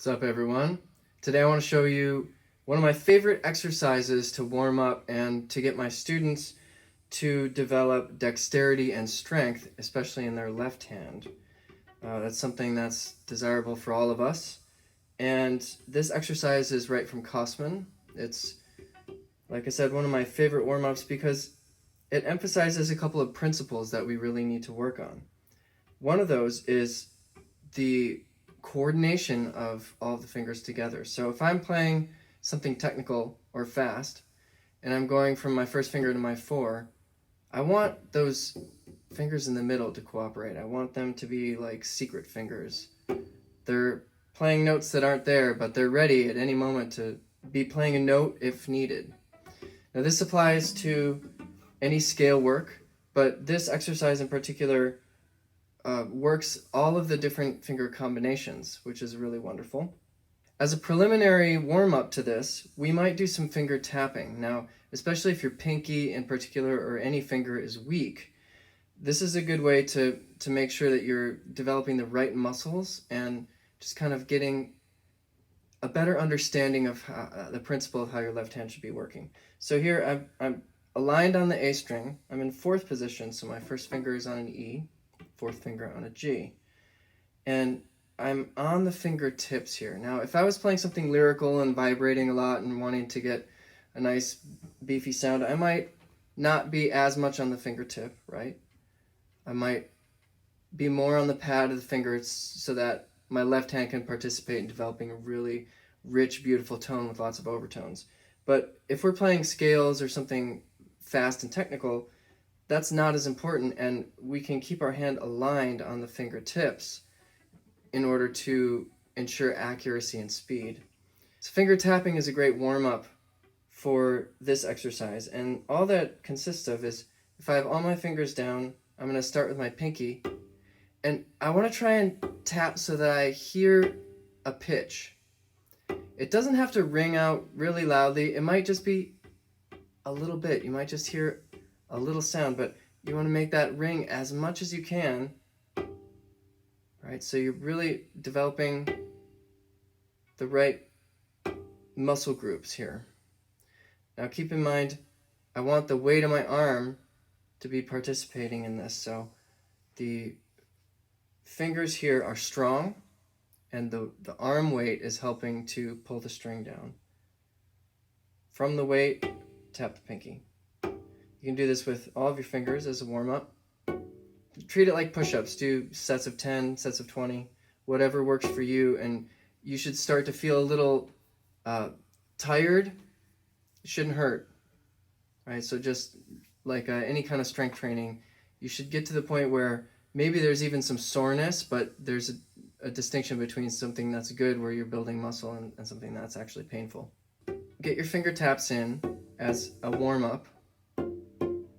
up, everyone? Today I want to show you one of my favorite exercises to warm up and to get my students to develop dexterity and strength, especially in their left hand. That's something that's desirable for all of us. And this exercise is right from Cossman. It's, like I said, one of my favorite warm-ups because it emphasizes a couple of principles that we really need to work on. One of those is the coordination of all the fingers together. So if I'm playing something technical or fast, and I'm going from my first finger to my four, I want those fingers in the middle to cooperate. I want them to be like secret fingers. They're playing notes that aren't there, but they're ready at any moment to be playing a note if needed. Now this applies to any scale work, but this exercise in particular works all of the different finger combinations, which is really wonderful. As a preliminary warm-up to this, we might do some finger tapping. Now, especially if your pinky in particular or any finger is weak, this is a good way to make sure that you're developing the right muscles and just kind of getting a better understanding of the principle of how your left hand should be working. So here I'm aligned on the A string. I'm in fourth position, so my first finger is on an E, fourth finger on a G. And I'm on the fingertips here. Now, if I was playing something lyrical and vibrating a lot and wanting to get a nice beefy sound, I might not be as much on the fingertip, right? I might be more on the pad of the fingers so that my left hand can participate in developing a really rich, beautiful tone with lots of overtones. But if we're playing scales or something fast and technical, that's not as important, and we can keep our hand aligned on the fingertips in order to ensure accuracy and speed. So finger tapping is a great warm-up for this exercise, and all that consists of is if I have all my fingers down, I'm going to start with my pinky, and I want to try and tap so that I hear a pitch. It doesn't have to ring out really loudly. It might just be a little bit. You might just hear a little sound, but you want to make that ring as much as you can, right? So you're really developing the right muscle groups here. Now keep in mind, I want the weight of my arm to be participating in this. So the fingers here are strong, and the arm weight is helping to pull the string down. From the weight, tap the pinky. You can do this with all of your fingers as a warm-up. Treat it like push-ups. Do sets of 10, sets of 20, whatever works for you, and you should start to feel a little tired. It shouldn't hurt, right? So just like any kind of strength training, you should get to the point where maybe there's even some soreness, but there's a distinction between something that's good where you're building muscle and something that's actually painful. Get your finger taps in as a warm-up.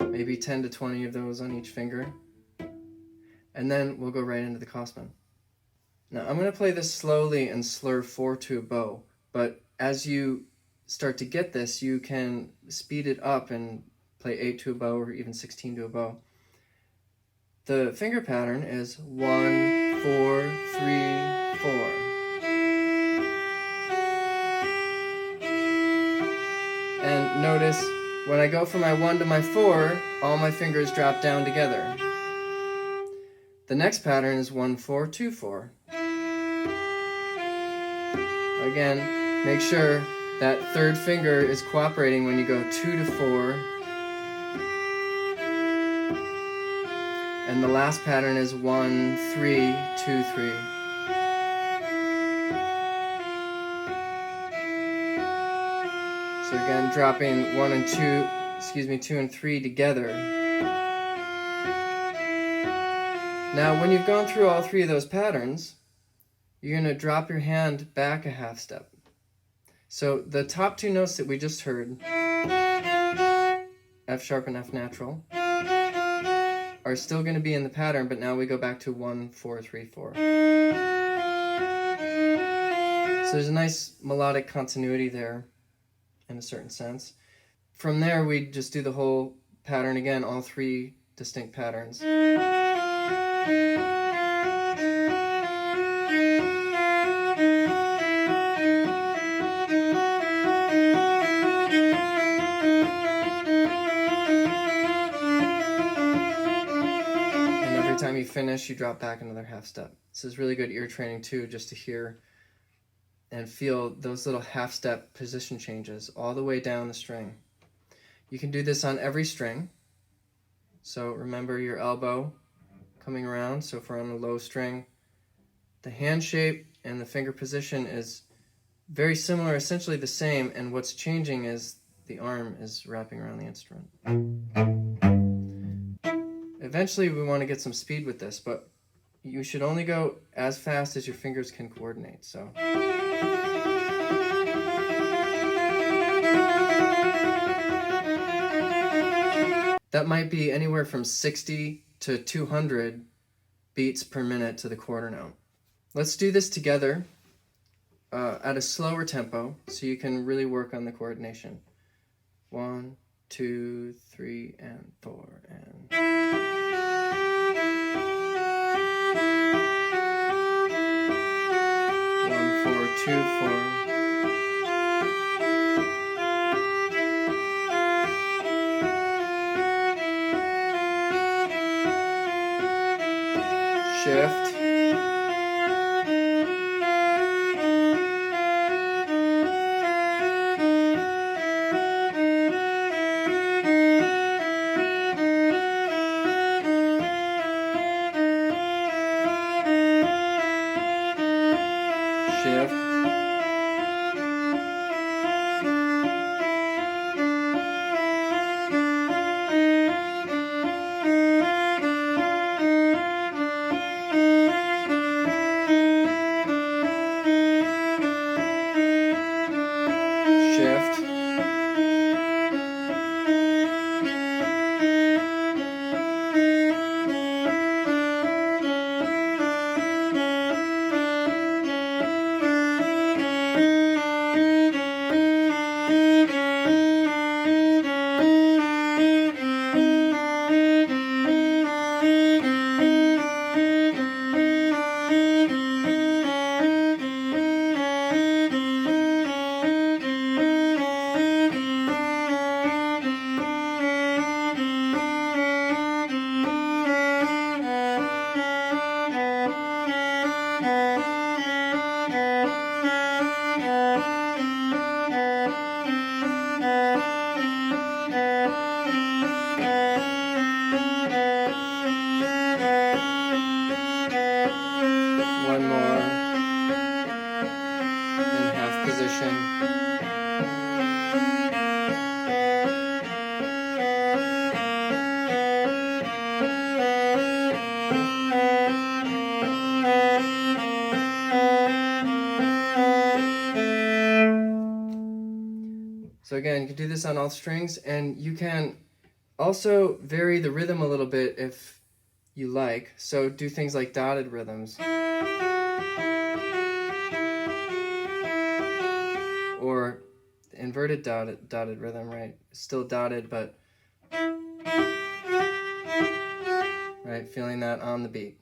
Maybe 10 to 20 of those on each finger. And then we'll go right into the Cossman. Now I'm going to play this slowly and slur 4 to a bow, but as you start to get this, you can speed it up and play 8 to a bow or even 16 to a bow. The finger pattern is 1, 4, 3, 4. And notice when I go from my 1 to my 4, all my fingers drop down together. The next pattern is 1, 4, 2, 4. Again, make sure that third finger is cooperating when you go 2 to 4. And the last pattern is 1, 3, 2, 3. So again, dropping 1 and 2 and 3 together. Now, when you've gone through all 3 of those patterns, you're going to drop your hand back a half step. So the top 2 notes that we just heard, F sharp and F natural, are still going to be in the pattern, but now we go back to 1, 4, 3, 4. So there's a nice melodic continuity there in a certain sense. From there, we just do the whole pattern again, all 3 distinct patterns. finish, you drop back another half step. This is really good ear training too, just to hear and feel those little half step position changes all the way down the string. You can do this on every string. So remember your elbow coming around. So if we're on a low string, the hand shape and the finger position is very similar, essentially the same, and what's changing is the arm is wrapping around the instrument. Eventually we want to get some speed with this, but you should only go as fast as your fingers can coordinate. So that might be anywhere from 60 to 200 beats per minute to the quarter note. Let's do this together at a slower tempo so you can really work on the coordination. 1, 2, 3, and 4, and... 1, 4, 2, 4. Shift. Shift. Shift. One more in half position. So again, you can do this on all strings, and you can also vary the rhythm a little bit if you like. So do things like dotted rhythms. Or inverted dotted rhythm, right? Still dotted, but right, feeling that on the beat.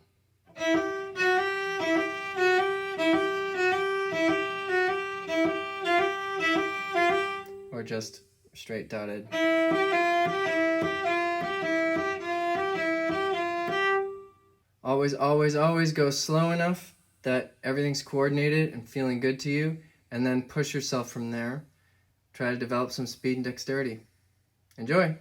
Or just straight dotted. Always, always, always go slow enough that everything's coordinated and feeling good to you, and then push yourself from there. Try to develop some speed and dexterity. Enjoy!